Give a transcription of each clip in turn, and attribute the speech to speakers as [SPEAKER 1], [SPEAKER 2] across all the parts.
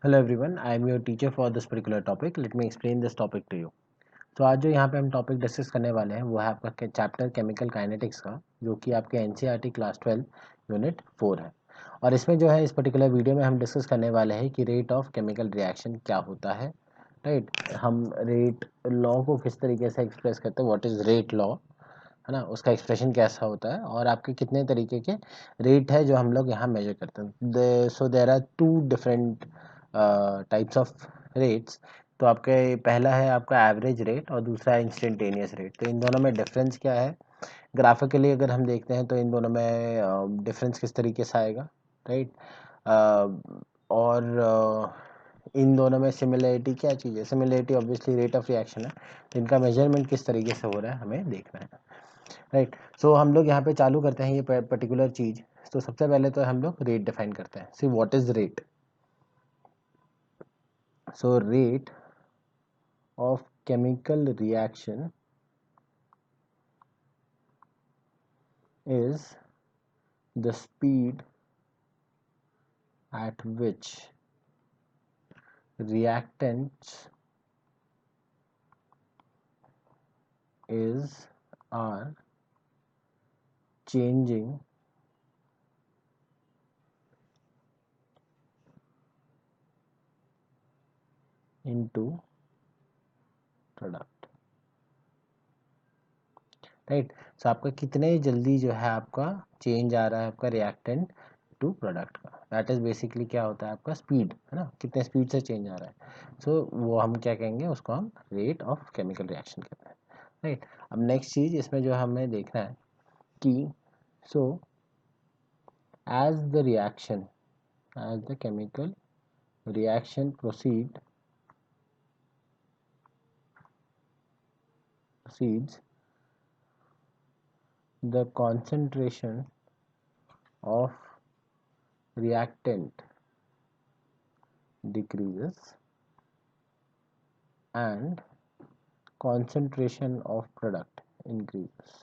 [SPEAKER 1] Hello everyone, I am your teacher for this particular topic. Let me explain this topic to you. तो आज जो यहाँ पे हम टॉपिक डिस्कस करने वाले हैं वो है आपका चैप्टर केमिकल काइनेटिक्स का, जो कि आपके एनसीईआरटी क्लास 12 यूनिट 4 है। और इसमें जो है इस पर्टिकुलर वीडियो में हम डिस्कस करने वाले हैं कि रेट ऑफ केमिकल रिएक्शन क्या होता है। राइट, हम रेट लॉ को किस तरीके से एक्सप्रेस करते हैं, व्हाट इज़ रेट लॉ, है ना, उसका एक्सप्रेशन कैसा होता है, और आपके कितने तरीके के रेट है जो हम लोग यहाँ मेजर करते हैं। So there are two different types of rates. तो आपके पहला है आपका एवरेज रेट और दूसरा है इंस्टेंटेनियस रेट। तो इन दोनों में डिफरेंस क्या है, ग्राफिकली अगर हम देखते हैं तो इन दोनों में डिफरेंस किस तरीके से आएगा। राइट, और इन दोनों में सिमिलरिटी क्या चीज़ है, similarity obviously rate of reaction है। तो इनका मेजरमेंट किस तरीके से हो रहा है हमें देखना है। राइट, सो हम लोग यहाँ पे चालू करते हैं ये पर्टिकुलर चीज़। तो सबसे पहले तो हम लोग रेट डिफाइन करते हैं। See what is rate. So rate of chemical reaction is the speed at which reactants are changing into product। Right, so आपका कितने जल्दी जो है आपका चेंज आ रहा है आपका रिएक्टेंट टू प्रोडक्ट का, दैट इज बेसिकली क्या होता है आपका स्पीड, है ना, कितने स्पीड से चेंज आ रहा है। सो वो हम क्या कहेंगे, उसको हम रेट ऑफ केमिकल रिएक्शन कहते हैं। राइट, अब नेक्स्ट चीज़ इसमें जो हमें देखना है कि सो as the reaction as the chemical reaction proceeds, the concentration of reactant decreases and concentration of product increases।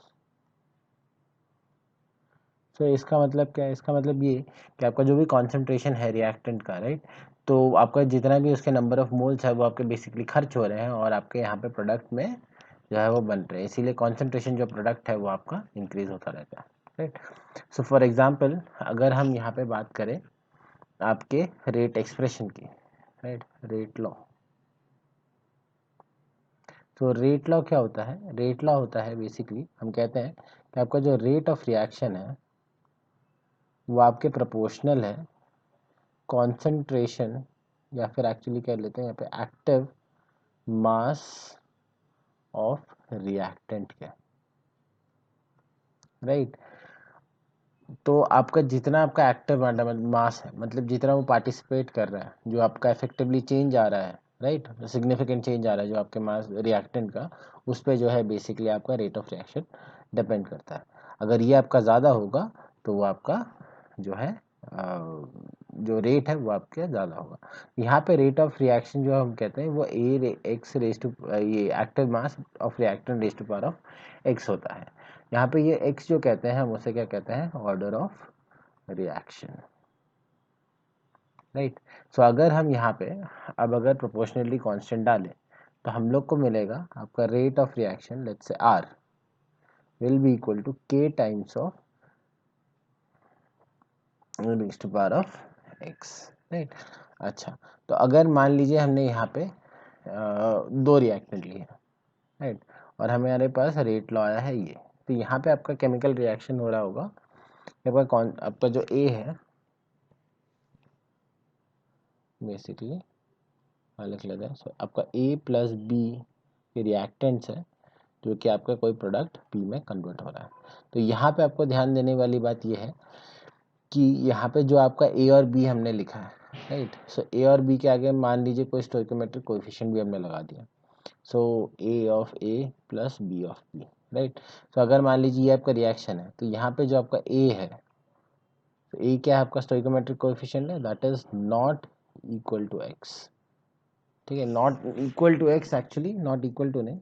[SPEAKER 1] तो इसका मतलब क्या है, इसका मतलब ये कि आपका जो भी कॉन्सेंट्रेशन है रिएक्टेंट का, राइट, तो आपका जितना भी उसके नंबर ऑफ मोल्स है वो आपके बेसिकली खर्च हो रहे हैं और आपके यहाँ पे प्रोडक्ट में जो है वो बन रहे हैं, इसीलिए कॉन्सेंट्रेशन जो प्रोडक्ट है वो आपका इंक्रीज होता रहता है। राइट, सो फॉर एग्जांपल अगर हम यहाँ पे बात करें आपके रेट एक्सप्रेशन की, राइट, रेट लॉ। तो रेट लॉ क्या होता है, रेट लॉ होता है बेसिकली हम कहते हैं कि आपका जो रेट ऑफ रिएक्शन है वो आपके प्रोपोर्शनल है कॉन्सेंट्रेशन, या फिर एक्चुअली कह लेते हैं यहाँ पे एक्टिव मास ऑफ रिएक्टेंट के। राइट, तो आपका जितना आपका एक्टिव मास है, मतलब जितना वो पार्टिसिपेट कर रहा है, जो आपका इफेक्टिवली चेंज आ रहा है, राइट, सिग्निफिकेंट चेंज आ रहा है जो आपके मास रिएक्टेंट का, उस पर जो है बेसिकली आपका रेट ऑफ रिएक्शन डिपेंड करता है। अगर ये आपका ज़्यादा होगा तो वो आपका जो है जो रेट है वो आपके ज़्यादा होगा। यहाँ पे रेट ऑफ रिएक्शन जो हम कहते हैं वो एक्स रेस टू, ये active mass of reactant raise to power of x होता है। यहाँ पे ये एक्स जो कहते हैं हम उसे क्या कहते हैं, ऑर्डर ऑफ रिएक्शन। राइट, सो अगर हम यहाँ पे अब अगर प्रोपोर्शनली कांस्टेंट डालें तो हम लोग को मिलेगा आपका rate of reaction, let's say R will be equal to K times of raise to power of X. Right, अच्छा, तो अगर मान लीजिए हमने यहाँ पे दो रिएक्टेंट लिए, राइट, और हमारे पास रेट लॉ आया है ये, तो यहाँ पे आपका केमिकल रिएक्शन हो रहा होगा, आपका जो ए है बेसिकली लिख लेते हैं, सो आपका ए प्लस बी के रिएक्टेंट्स है जो कि आपका कोई प्रोडक्ट पी में कन्वर्ट हो रहा है। तो यहाँ पे आपको ध्यान देने वाली बात ये है कि यहाँ पे जो आपका ए और बी हमने लिखा है, राइट, सो ए और बी के आगे मान लीजिए कोई स्टोइकोमेट्रिक कोएफिशिएंट भी हमने लगा दिया, so A of A plus B of B. Right, तो अगर मान लीजिए ये आपका रिएक्शन है तो यहाँ पे जो आपका ए है, तो ए क्या है आपका स्टोइकोमेट्रिक कोएफिशिएंट है, that is not equal to X. ठीक है, not equal to X, actually not equal to नहीं,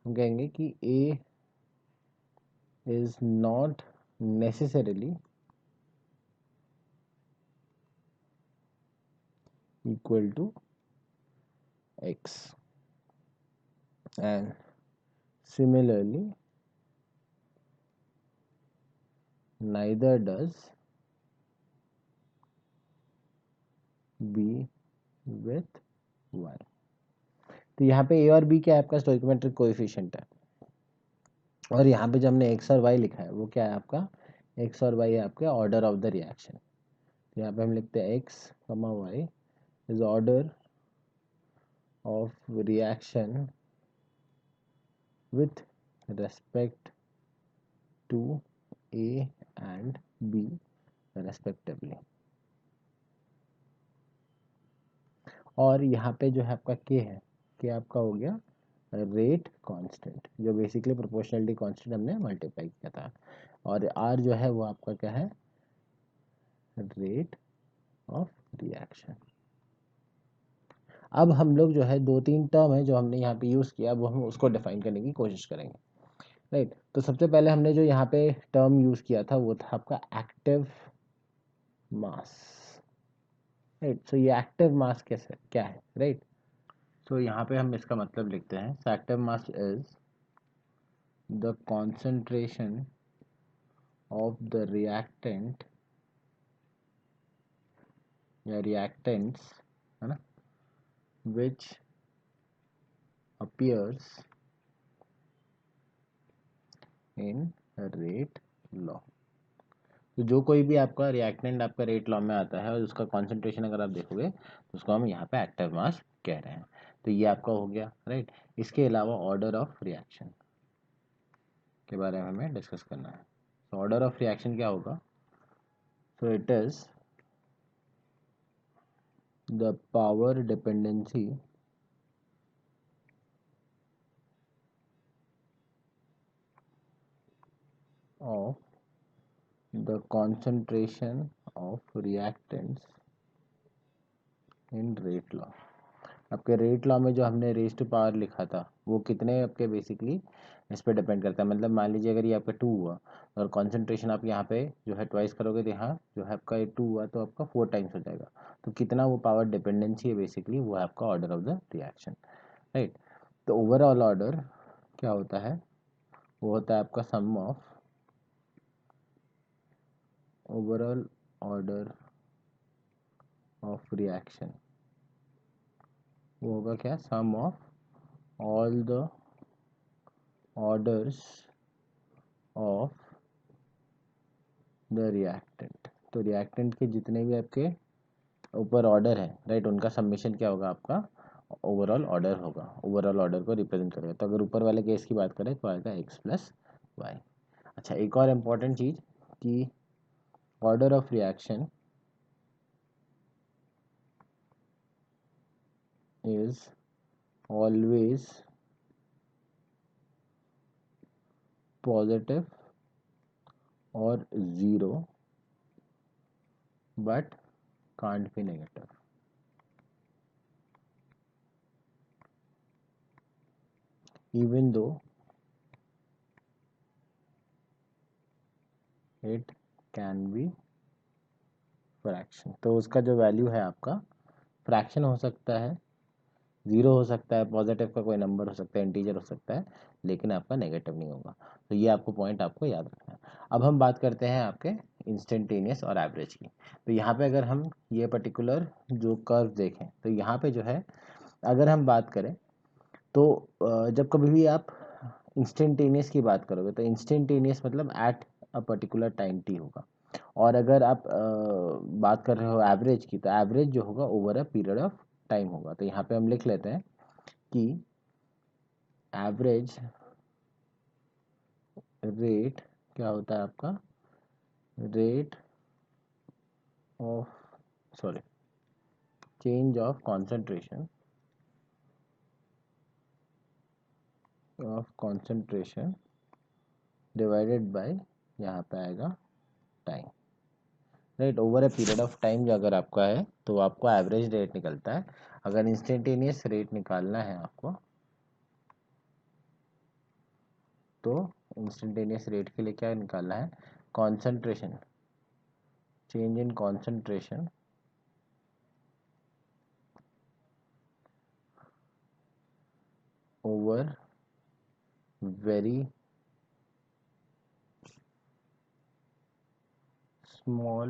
[SPEAKER 1] हम कहेंगे कि A is not necessarily equal to x, and similarly neither does b with y। तो यहाँ पे a और b क्या है आपका स्टोइकोमेट्रिक कोएफिशिएंट है, और यहाँ पे जो हमने x और y लिखा है वो क्या है आपका x और y है आपके ऑर्डर ऑफ द रिएक्शन। तो यहाँ पे हम लिखते हैं x, y is order of reaction with respect to A and B respectively। और यहाँ पे जो है आपका K है, K आपका हो गया रेट कांस्टेंट, जो बेसिकली प्रोपोर्शनलिटी कांस्टेंट हमने मल्टीप्लाई किया था, और R जो है वो आपका क्या है रेट ऑफ रिएक्शन। अब हम लोग जो है दो तीन टर्म है जो हमने यहाँ पे यूज़ किया, वो हम उसको डिफाइन करने की कोशिश करेंगे, राइट। तो सबसे पहले हमने जो यहाँ पे टर्म यूज़ किया था वो था आपका एक्टिव मास, राइट। सो ये एक्टिव मास कैसे क्या है, राइट। सो यहाँ पे हम इसका मतलब लिखते हैं, so active mass is the concentration of the reactant या रिएक्टेंट्स, है ना, विच अपीयर्स इन रेट लॉ। तो जो कोई भी आपका रिएक्टेंट आपका रेट लॉ में आता है और उसका कॉन्सेंट्रेशन अगर आप देखोगे तो उसको हम यहाँ पे एक्टिव मास कह रहे हैं। तो ये आपका हो गया, राइट। इसके अलावा ऑर्डर ऑफ रिएक्शन के बारे में हमें डिस्कस करना है। तो ऑर्डर ऑफ रिएक्शन क्या होगा, so it is the power dependency of the concentration of reactants in rate law. आपके रेट लॉ में जो हमने रेज टू पावर लिखा था वो कितने आपके बेसिकली इस पर डिपेंड करता है। मतलब मान लीजिए अगर ये आपका 2 हुआ और कॉन्सेंट्रेशन आप यहाँ पे जो है ट्वाइस करोगे तो यहाँ जो है आपका 2 हुआ तो आपका 4 टाइम्स हो जाएगा। तो कितना वो पावर डिपेंडेंसी है बेसिकली वो है आपका order of the reaction, right. तो ओवरऑल ऑर्डर क्या होता है, वो होता है आपका sum of overall order of reaction, वो होगा क्या sum of all the orders of the reactant. तो रिएक्टेंट के जितने भी आपके ऊपर ऑर्डर है, राइट, उनका समेशन क्या होगा आपका ओवरऑल ऑर्डर होगा, ओवरऑल ऑर्डर को रिप्रेजेंट करेगा। तो अगर ऊपर वाले केस की बात करें तो आएगा x प्लस वाई। अच्छा, एक और इम्पॉर्टेंट चीज़ कि order of reaction is always positive और zero but can't be negative. Even though it can be fraction. तो उसका जो वैल्यू है आपका फ्रैक्शन हो सकता है, ज़ीरो हो सकता है, पॉजिटिव का कोई नंबर हो सकता है, इंटीजर हो सकता है, लेकिन आपका नेगेटिव नहीं होगा। तो ये आपको पॉइंट आपको याद रखना है। अब हम बात करते हैं आपके इंस्टेंटेनियस और एवरेज की। तो यहाँ पे अगर हम ये पर्टिकुलर जो कर्व देखें तो यहाँ पे जो है अगर हम बात करें तो जब कभी भी आप इंस्टेंटेनियस की बात करोगे तो इंस्टेंटेनियस मतलब at a particular time T होगा, और अगर आप बात कर रहे हो एवरेज की तो एवरेज जो होगा over a period of time होगा। तो यहाँ पे हम लिख लेते हैं कि एवरेज रेट क्या होता है आपका rate of sorry change of concentration divided by यहाँ पे आएगा time, right. Over a period of time जो अगर आपका है तो आपको एवरेज रेट निकलता है। अगर इंस्टेंटेनियस रेट निकालना है आपको तो इंस्टेंटेनियस रेट के लिए क्या निकालना है, concentration, change in concentration over very small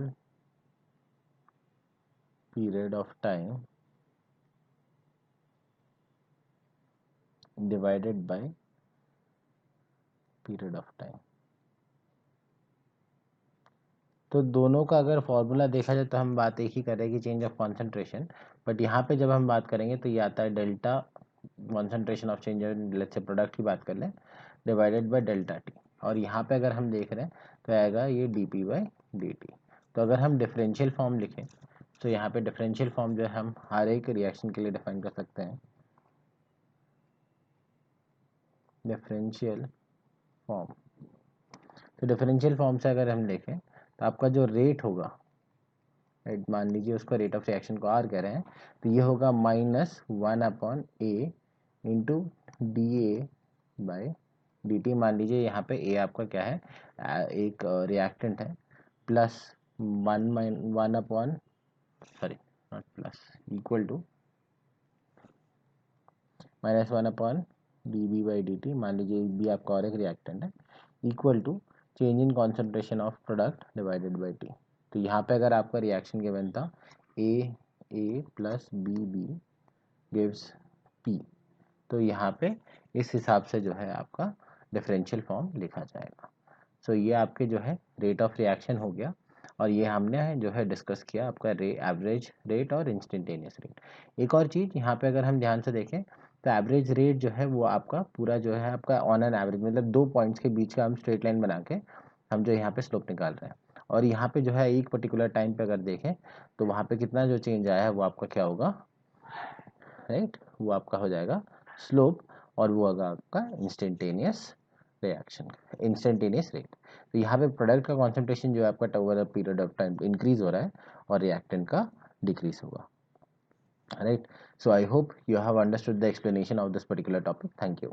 [SPEAKER 1] period of time divided by period of time। तो दोनों का अगर फॉर्मूला देखा जाए तो हम बात एक ही कर रहे हैं कि चेंज ऑफ कॉन्सेंट्रेशन, बट यहाँ पे जब हम बात करेंगे तो ये आता है delta concentration of change, let's say product की बात कर लें, डिवाइडेड बाय डेल्टा टी। और यहाँ पे अगर हम देख रहे हैं तो आएगा ये D P by D T. तो अगर हम डिफरेंशियल फॉर्म लिखें तो यहाँ पे डिफरेंशियल फॉर्म जो है हम हर एक रिएक्शन के लिए डिफाइन कर सकते हैं। डिफरेंशियल फॉर्म, तो डिफरेंशियल फॉर्म से अगर हम देखें तो आपका जो रेट होगा, मान लीजिए उसको रेट ऑफ रिएक्शन को आर कह रहे हैं, तो ये होगा -1/a into D A by D T. मान लीजिए यहाँ पे ए आपका क्या है, एक रिएक्टेंट है, plus one upon sorry not plus, equal to -1/डी बी बाई डी टी। मान लीजिए बी आपका और एक रिएक्टेंट है, equal to change in concentration of product divided by T. तो यहाँ पे अगर आपका रिएक्शन गिवन था A plus B gives P, तो यहाँ पे इस हिसाब से जो है आपका डिफरेंशियल फॉर्म लिखा जाएगा। सो ये आपके जो है रेट ऑफ रिएक्शन हो गया, और ये हमने जो है डिस्कस किया आपका एवरेज रेट और इंस्टेंटेनियस रेट। एक और चीज़ यहाँ पे अगर हम ध्यान से देखें तो एवरेज रेट जो है वो आपका पूरा जो है आपका ऑन एन एवरेज, मतलब 2 पॉइंट्स के बीच का हम स्ट्रेट लाइन बना के हम जो यहाँ पे स्लोप निकाल रहे हैं। और यहाँ पे जो है एक पर्टिकुलर टाइम पे अगर देखें तो वहाँ पे कितना जो चेंज आया है वो आपका क्या होगा, राइट, वो आपका हो जाएगा स्लोप, और वो होगा आपका इंस्टेंटेनियस रिएक्शन, इंस्टेंटेनियस रेट। तो यहाँ पे प्रोडक्ट का कॉन्सेंट्रेशन जो है आपका over a period of time increase हो रहा है और रिएक्टेंट का डिक्रीज होगा, right. So I hope you have understood the explanation of this particular topic. Thank you.